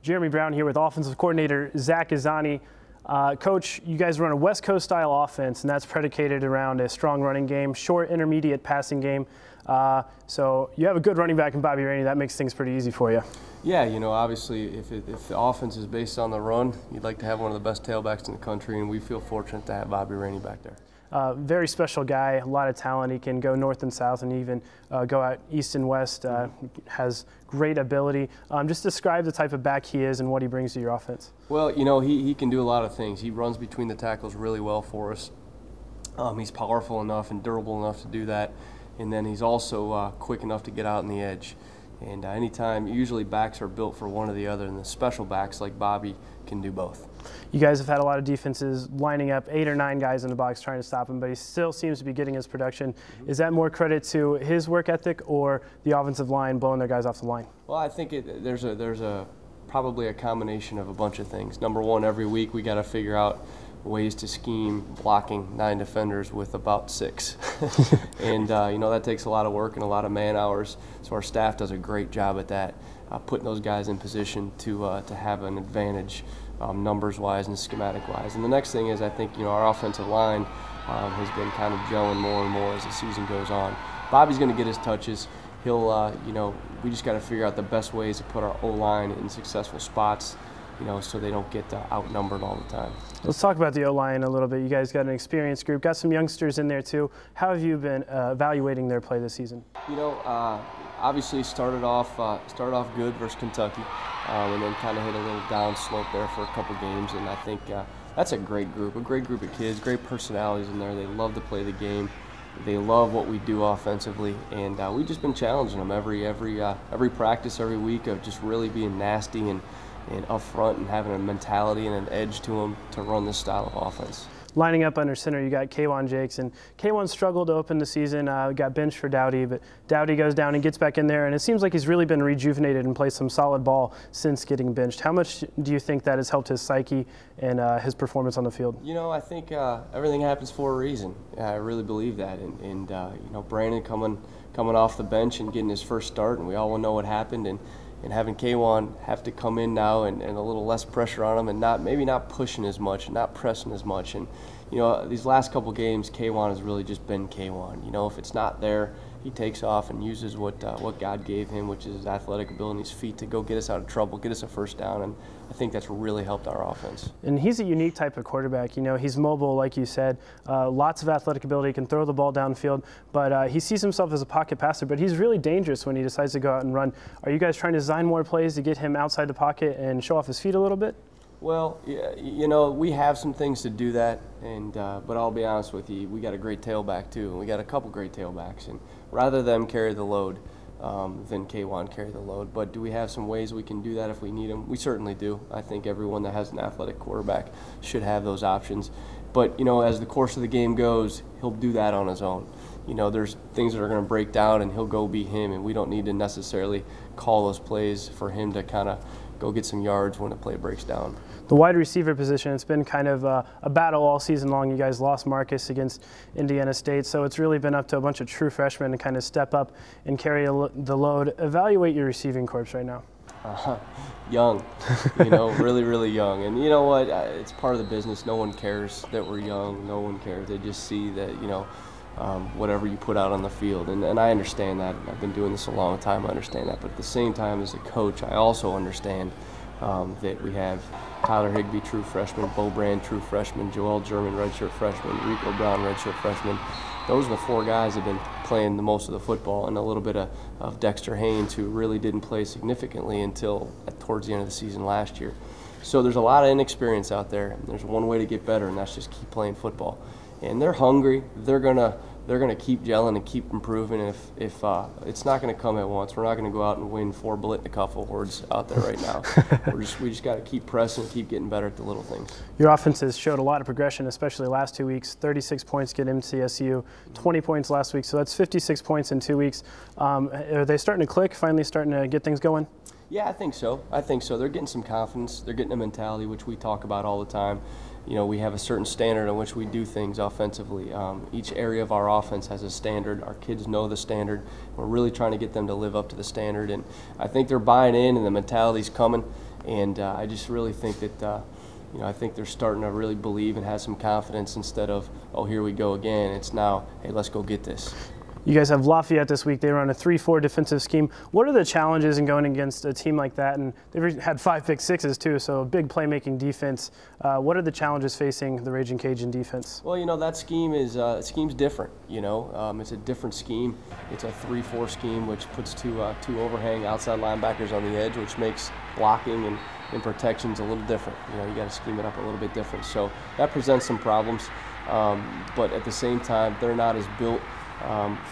Jeremy Brown here with offensive coordinator Zach Azzanni. Coach, you guys run a West Coast style offense, and that's predicated around a strong running game, short, intermediate passing game. So you have a good running back in Bobby Rainey. That makes things pretty easy for you. Yeah, you know, obviously if the offense is based on the run, you'd like to have one of the best tailbacks in the country, and we feel fortunate to have Bobby Rainey back there. Very special guy, a lot of talent. He can go north and south and even go out east and west. Has great ability. Just describe the type of back he is and what he brings to your offense. Well, you know, he can do a lot of things. He runs between the tackles really well for us. He's powerful enough and durable enough to do that. And then he's also quick enough to get out on the edge. And anytime, usually backs are built for one or the other, and the special backs like Bobby can do both. You guys have had a lot of defenses lining up 8 or 9 guys in the box trying to stop him, but he still seems to be getting his production. Is that more credit to his work ethic or the offensive line blowing their guys off the line? Well, I think there's probably a combination of a bunch of things. Number one, every week we got to figure out ways to scheme blocking 9 defenders with about 6. And you know, that takes a lot of work and a lot of man hours, so our staff does a great job at that, putting those guys in position to have an advantage numbers wise and schematic wise. And the next thing is, I think, you know, our offensive line has been kind of gelling more and more as the season goes on. Bobby's going to get his touches. He'll you know, we just got to figure out the best ways to put our O-line in successful spots, you know, so they don't get outnumbered all the time. Let's talk about the O-line a little bit. You guys got an experienced group, got some youngsters in there too. How have you been evaluating their play this season? You know, obviously started off good versus Kentucky, and then kind of hit a little down slope there for a couple games. And I think that's a great group of kids, great personalities in there. They love to play the game. They love what we do offensively, and we've just been challenging them every practice, every week, of just really being nasty and up front and having a mentality and an edge to them to run this style of offense. Lining up under center, you got K'Wan Jakes, and K'Wan struggled to open the season. Got benched for Dowdy, but Dowdy goes down and gets back in there, and it seems like he's really been rejuvenated and played some solid ball since getting benched. How much do you think that has helped his psyche and his performance on the field? You know, I think everything happens for a reason. I really believe that, and you know, Brandon coming off the bench and getting his first start, and we all know what happened, and having K'Wan have to come in now and a little less pressure on him, and maybe not pushing as much, not pressing as much. And you know, these last couple games, K'Wan has really just been K'Wan. You know, if it's not there, he takes off and uses what God gave him, which is his athletic ability and his feet, to go get us out of trouble, get us a first down, and I think that's really helped our offense. And he's a unique type of quarterback. You know, he's mobile, like you said, lots of athletic ability, can throw the ball downfield, but he sees himself as a pocket passer, but he's really dangerous when he decides to go out and run. Are you guys trying to design more plays to get him outside the pocket and show off his feet a little bit? Well, yeah, you know, we have some things to do that, and but I'll be honest with you, we got a great tailback too, and we got a couple great tailbacks, and rather them carry the load than K'Wan carry the load. But do we have some ways we can do that if we need them? We certainly do. I think everyone that has an athletic quarterback should have those options. But you know, as the course of the game goes, he'll do that on his own. You know, there's things that are going to break down, and he'll go be him, and we don't need to necessarily call those plays for him to kind of go get some yards when a play breaks down. The wide receiver position, it's been kind of a battle all season long. You guys lost Marcus against Indiana State, so it's really been up to a bunch of true freshmen to kind of step up and carry the load. Evaluate your receiving corps right now. Young, you know, really, really young. And you know what? It's part of the business. No one cares that we're young. No one cares. They just see that, you know, whatever you put out on the field. And I understand that. I've been doing this a long time. I understand that. But at the same time, as a coach, I also understand that we have Tyler Higbee, true freshman, Bo Brand, true freshman, Joel German, redshirt freshman, Rico Brown, redshirt freshman. Those are the 4 guys that have been playing the most of the football, and a little bit of Dexter Haynes, who really didn't play significantly until towards the end of the season last year. So there's a lot of inexperience out there, and there's one way to get better, and that's just keep playing football. And they're hungry. They're gonna keep gelling and keep improving. If it's not gonna come at once, we're not gonna go out and win 4 Biletnikoff awards out there right now. we just got to keep pressing, keep getting better at the little things. Your offense has showed a lot of progression, especially last 2 weeks. 36 points get MCSU, 20 points last week, so that's 56 points in 2 weeks. Are they starting to click? Finally, starting to get things going? Yeah, I think so. They're getting some confidence. They're getting a mentality, which we talk about all the time. You know, we have a certain standard in which we do things offensively. Each area of our offense has a standard. Our kids know the standard. We're really trying to get them to live up to the standard, and I think they're buying in, and the mentality's coming. And I just really think that, I think they're starting to really believe and have some confidence instead of, oh, here we go again. It's now, hey, let's go get this. You guys have Lafayette this week. They run a 3-4 defensive scheme. What are the challenges in going against a team like that? And they've had 5 pick sixes too, so a big playmaking defense. What are the challenges facing the Raging Cajun defense? Well, that scheme is scheme's different. It's a different scheme. It's a 3-4 scheme, which puts two overhang outside linebackers on the edge, which makes blocking and protections a little different. You got to scheme it up a little bit different. So that presents some problems. But at the same time, they're not as built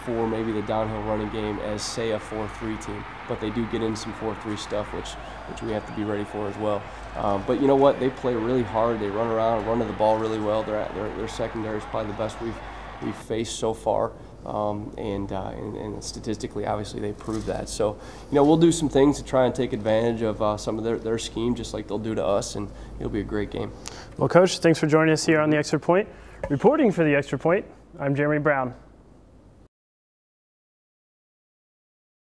for maybe the downhill running game as, say, a 4-3 team. But they do get in some 4-3 stuff, which we have to be ready for as well. But you know what? They play really hard. They run around, run to the ball really well. Their secondary is probably the best we've faced so far. And statistically, obviously, they prove that. So, we'll do some things to try and take advantage of some of their scheme, just like they'll do to us, and it'll be a great game. Well, Coach, thanks for joining us here on The Extra Point. Reporting for The Extra Point, I'm Jeremy Brown.